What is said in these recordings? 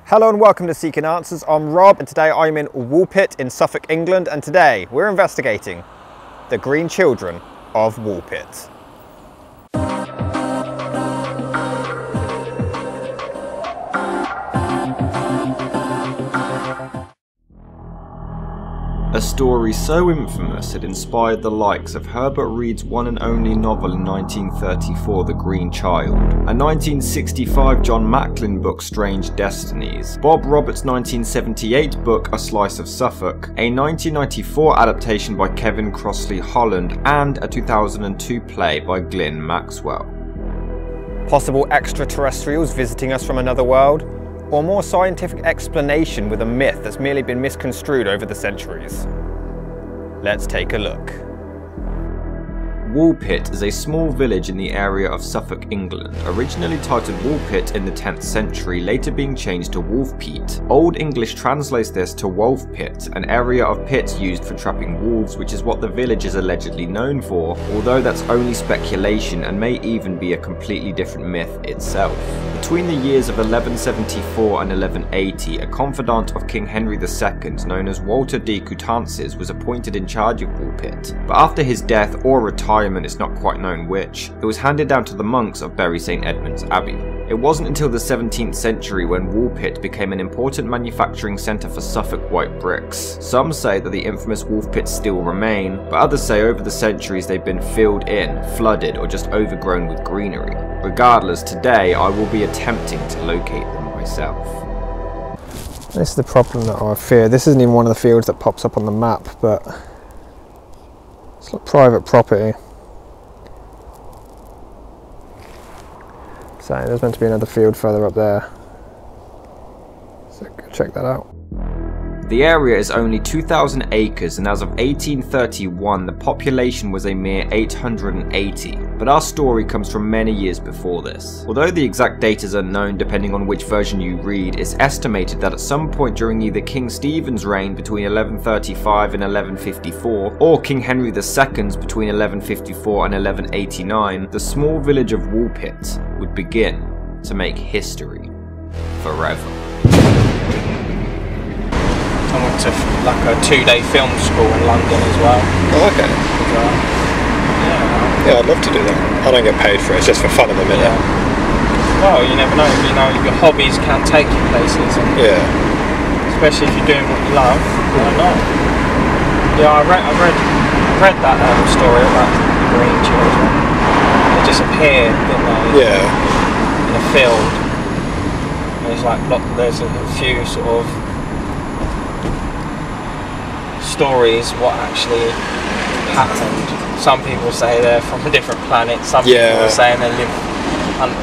Hello and welcome to Seeking Answers. I'm Rob and today I'm in Woolpit in Suffolk, England, and today we're investigating the green children of Woolpit. A story so infamous it inspired the likes of Herbert Reed's one and only novel in 1934, The Green Child, a 1965 John Macklin book, Strange Destinies, Bob Roberts' 1978 book, A Slice of Suffolk, a 1994 adaptation by Kevin Crossley Holland, and a 2002 play by Glyn Maxwell. Possible extraterrestrials visiting us from another world? Or more scientific explanation with a myth that's merely been misconstrued over the centuries? Let's take a look. Woolpit is a small village in the area of Suffolk, England, originally titled Woolpit in the 10th century, later being changed to Wolfpeat. Old English translates this to Wolf Pit, an area of pits used for trapping wolves, which is what the village is allegedly known for, although that's only speculation and may even be a completely different myth itself. Between the years of 1174 and 1180, a confidant of King Henry II, known as Walter de Coutances, was appointed in charge of Woolpit. But after his death or retirement, it's not quite known which, it was handed down to the monks of Bury St Edmunds Abbey. It wasn't until the 17th century when Woolpit became an important manufacturing centre for Suffolk white bricks. Some say that the infamous wolf pits still remain, but others say over the centuries they've been filled in, flooded, or just overgrown with greenery. Regardless, today I will be attempting to locate them myself. This is the problem that I fear. This isn't even one of the fields that pops up on the map, but it's like private property. So there's meant to be another field further up there. So go check that out. The area is only 2,000 acres, and as of 1831 the population was a mere 880, but our story comes from many years before this. Although the exact date is unknown depending on which version you read, it's estimated that at some point during either King Stephen's reign between 1135 and 1154, or King Henry II's between 1154 and 1189, the small village of Woolpit would begin to make history forever. I went to like a 2-day film school in London as well. Oh, okay. Yeah, I'd love to do that. I don't get paid for it, it's just for fun at the minute. yeah. Well, you never know. You know, your hobbies can take you places, and Yeah. especially if you're doing what you love. Why not? Yeah, I read that story about the green children. They just appeared, didn't they? Yeah. In a field. There's like there's a few sort of stories what actually happened. Some people say they're from a different planet. Some people are saying they live.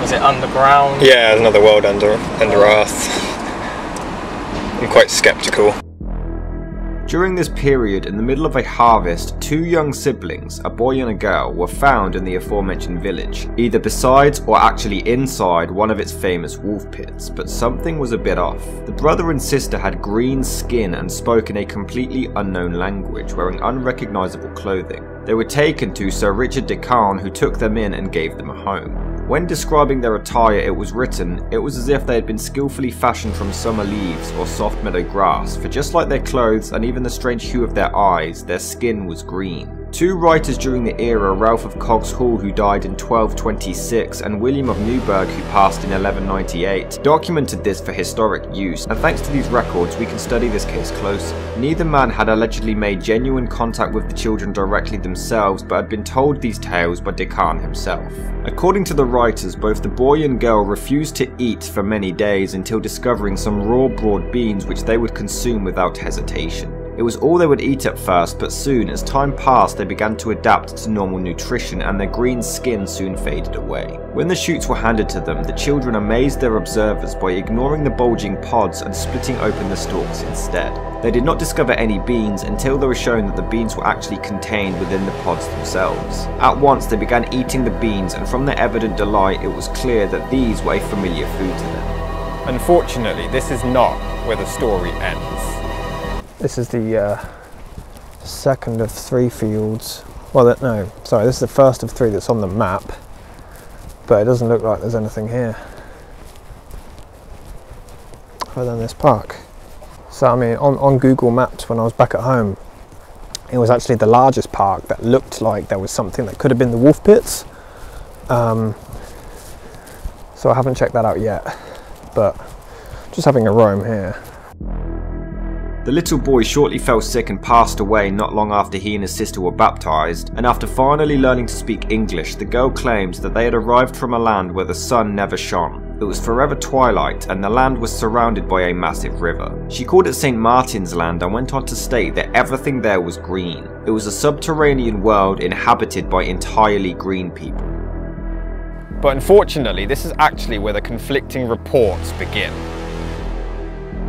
Was it underground? Yeah, there's another world under Earth. I'm quite sceptical. During this period, in the middle of a harvest, two young siblings, a boy and a girl, were found in the aforementioned village, either beside or actually inside one of its famous wolf pits, but something was a bit off. The brother and sister had green skin and spoke in a completely unknown language, wearing unrecognisable clothing. They were taken to Sir Richard de Caen, who took them in and gave them a home. When describing their attire, it was written, it was as if they had been skillfully fashioned from summer leaves or soft meadow grass, for just like their clothes and even the strange hue of their eyes, their skin was green. Two writers during the era, Ralph of Cogg's Hall, who died in 1226, and William of Newburgh, who passed in 1198, documented this for historic use, and thanks to these records we can study this case closer. Neither man had allegedly made genuine contact with the children directly themselves, but had been told these tales by de Caen himself. According to the writers, both the boy and girl refused to eat for many days until discovering some raw broad beans which they would consume without hesitation. It was all they would eat at first, but soon, as time passed, they began to adapt to normal nutrition and their green skin soon faded away. When the shoots were handed to them, the children amazed their observers by ignoring the bulging pods and splitting open the stalks instead. They did not discover any beans until they were shown that the beans were actually contained within the pods themselves. At once they began eating the beans, and from their evident delight it was clear that these were a familiar food to them. Unfortunately, this is not where the story ends. This is the second of 3 fields. Well, no, sorry, this is the first of 3 that's on the map, but it doesn't look like there's anything here. safer than this park. So I mean, on Google Maps when I was back at home, it was actually the largest park that looked like there was something that could have been the Woolpits. So I haven't checked that out yet, but just having a roam here. The little boy shortly fell sick and passed away not long after he and his sister were baptised, and after finally learning to speak English, the girl claims that they had arrived from a land where the sun never shone. It was forever twilight and the land was surrounded by a massive river. She called it St. Martin's Land and went on to state that everything there was green. It was a subterranean world inhabited by entirely green people. But unfortunately, this is actually where the conflicting reports begin.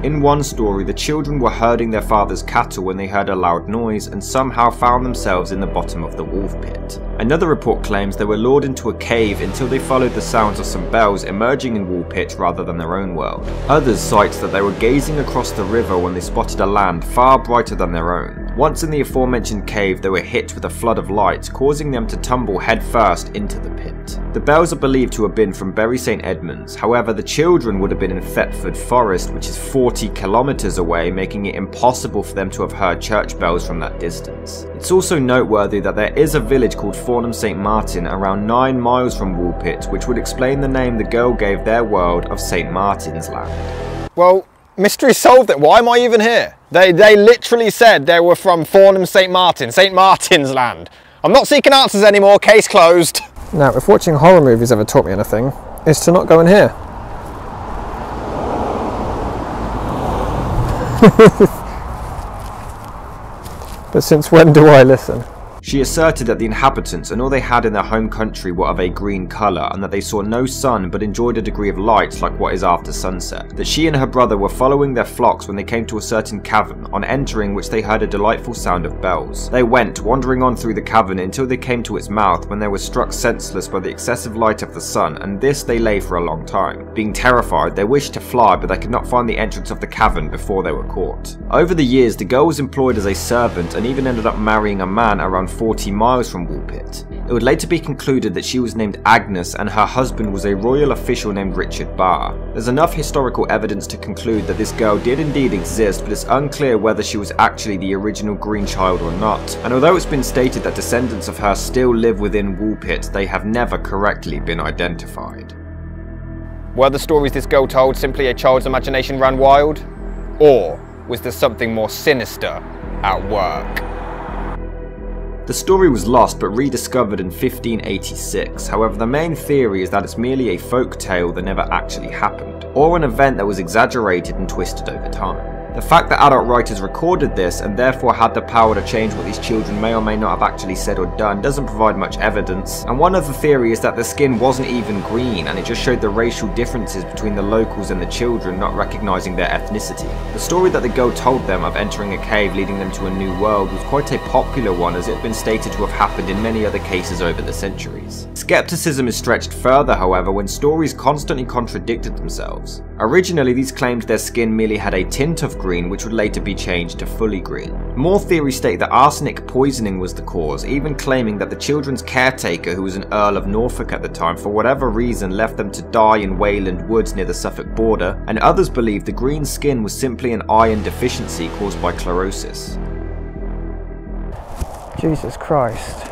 In one story, the children were herding their father's cattle when they heard a loud noise and somehow found themselves in the bottom of the Woolpit. Another report claims they were lured into a cave until they followed the sounds of some bells emerging in Woolpit rather than their own world. Others cite that they were gazing across the river when they spotted a land far brighter than their own. Once in the aforementioned cave, they were hit with a flood of light, causing them to tumble headfirst into the pit. The bells are believed to have been from Bury St Edmunds, however the children would have been in Thetford Forest, which is 40 kilometers away, making it impossible for them to have heard church bells from that distance. It's also noteworthy that there is a village called Fornham St Martin around 9 miles from Woolpit, which would explain the name the girl gave their world of St Martin's Land. Well, mystery solved then. Why am I even here? They literally said they were from Fornham St Martin's Land. I'm not seeking answers anymore, case closed. Now, if watching horror movies ever taught me anything, it's to not go in here. But since when do I listen? She asserted that the inhabitants and all they had in their home country were of a green colour and that they saw no sun but enjoyed a degree of light like what is after sunset. That she and her brother were following their flocks when they came to a certain cavern, on entering which they heard a delightful sound of bells. They went, wandering on through the cavern until they came to its mouth when they were struck senseless by the excessive light of the sun, and this they lay for a long time. Being terrified, they wished to fly but they could not find the entrance of the cavern before they were caught. Over the years, the girl was employed as a servant and even ended up marrying a man around 40 miles from Woolpit. It would later be concluded that she was named Agnes and her husband was a royal official named Richard Barr. There's enough historical evidence to conclude that this girl did indeed exist, but it's unclear whether she was actually the original Green Child or not, and although it's been stated that descendants of her still live within Woolpit, they have never correctly been identified. Were the stories this girl told simply a child's imagination ran wild? Or was there something more sinister at work? The story was lost but rediscovered in 1586, however the main theory is that it's merely a folk tale that never actually happened, or an event that was exaggerated and twisted over time. The fact that adult writers recorded this and therefore had the power to change what these children may or may not have actually said or done doesn't provide much evidence, and one other theory is that the skin wasn't even green and it just showed the racial differences between the locals and the children not recognizing their ethnicity. The story that the girl told them of entering a cave leading them to a new world was quite a popular one, as it had been stated to have happened in many other cases over the centuries. Skepticism is stretched further, however, when stories constantly contradicted themselves. Originally, these claimed their skin merely had a tint of green, which would later be changed to fully green. More theories state that arsenic poisoning was the cause, even claiming that the children's caretaker, who was an Earl of Norfolk at the time, for whatever reason left them to die in Wayland Woods near the Suffolk border, and others believed the green skin was simply an iron deficiency caused by chlorosis. Jesus Christ.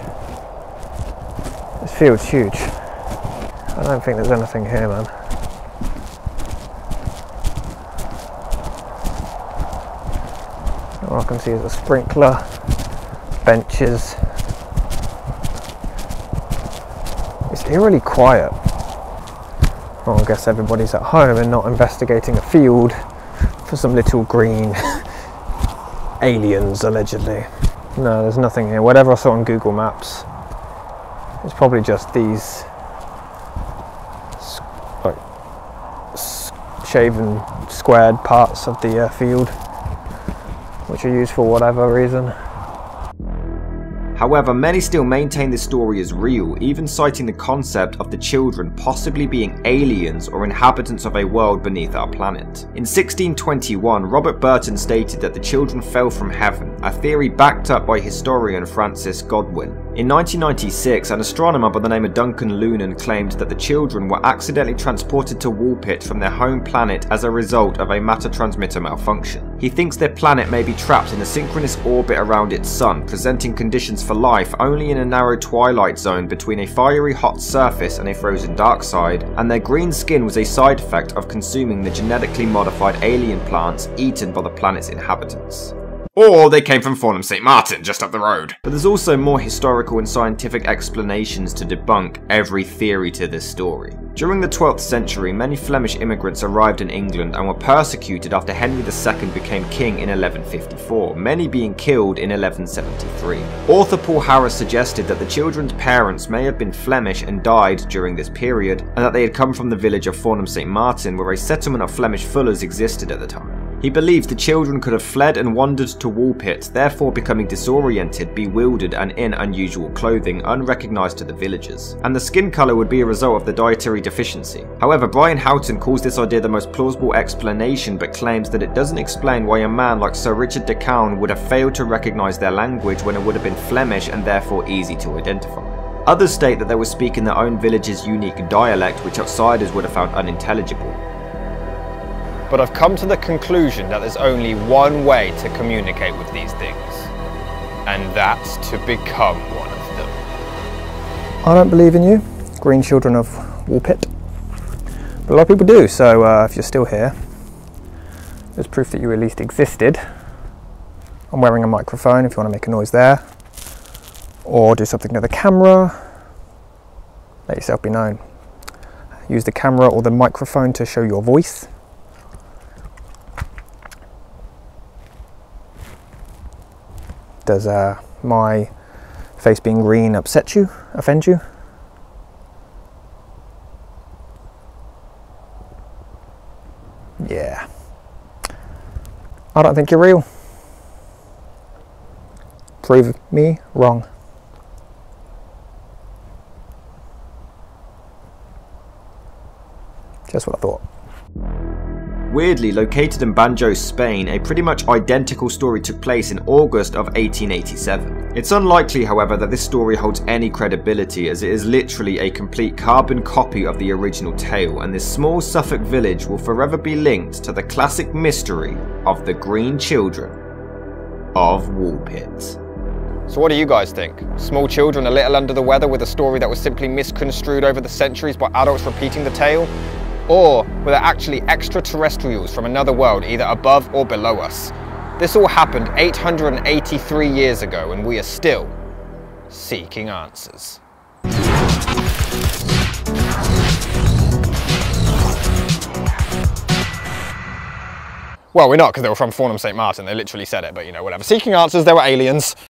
This field's huge. I don't think there's anything here, man. All I can see is a sprinkler, benches. It's eerily quiet. Well, I guess everybody's at home and not investigating a field for some little green aliens, allegedly. No, there's nothing here. Whatever I saw on Google Maps, it's probably just these like shaven, squared parts of the field, which are used for whatever reason. However, many still maintain this story is real, even citing the concept of the children possibly being aliens or inhabitants of a world beneath our planet. In 1621, Robert Burton stated that the children fell from heaven, a theory backed up by historian Francis Godwin. In 1996, an astronomer by the name of Duncan Loonan claimed that the children were accidentally transported to Woolpit from their home planet as a result of a matter transmitter malfunction. He thinks their planet may be trapped in a synchronous orbit around its sun, presenting conditions for life only in a narrow twilight zone between a fiery hot surface and a frozen dark side, and their green skin was a side effect of consuming the genetically modified alien plants eaten by the planet's inhabitants. Or they came from Farnham St Martin, just up the road. But there's also more historical and scientific explanations to debunk every theory to this story. During the 12th century, many Flemish immigrants arrived in England and were persecuted after Henry II became king in 1154, many being killed in 1173. Author Paul Harris suggested that the children's parents may have been Flemish and died during this period, and that they had come from the village of Farnham St Martin, where a settlement of Flemish fullers existed at the time. He believed the children could have fled and wandered to Woolpit, therefore becoming disoriented, bewildered and in unusual clothing, unrecognised to the villagers, and the skin colour would be a result of the dietary deficiency. However, Brian Houghton calls this idea the most plausible explanation, but claims that it doesn't explain why a man like Sir Richard de Calne would have failed to recognise their language when it would have been Flemish and therefore easy to identify. Others state that they were speaking their own village's unique dialect, which outsiders would have found unintelligible. But I've come to the conclusion that there's only one way to communicate with these things, and that's to become one of them. I don't believe in you, green children of Woolpit, but a lot of people do, so if you're still here, there's proof that you at least existed. I'm wearing a microphone if you want to make a noise there, or do something to the camera, let yourself be known. Use the camera or the microphone to show your voice. Does my face being green upset you, offend you? Yeah. I don't think you're real. Prove me wrong. Just what I thought. Weirdly, located in Banjo, Spain, a pretty much identical story took place in August of 1887. It's unlikely, however, that this story holds any credibility, as it is literally a complete carbon copy of the original tale, and this small Suffolk village will forever be linked to the classic mystery of the Green Children of Woolpit. So what do you guys think? Small children a little under the weather with a story that was simply misconstrued over the centuries by adults repeating the tale? Or were there actually extraterrestrials from another world either above or below us? This all happened 883 years ago, and we are still seeking answers. Well, we're not, because they were from Farnham St Martin. They literally said it, but you know, whatever. Seeking answers, there were aliens.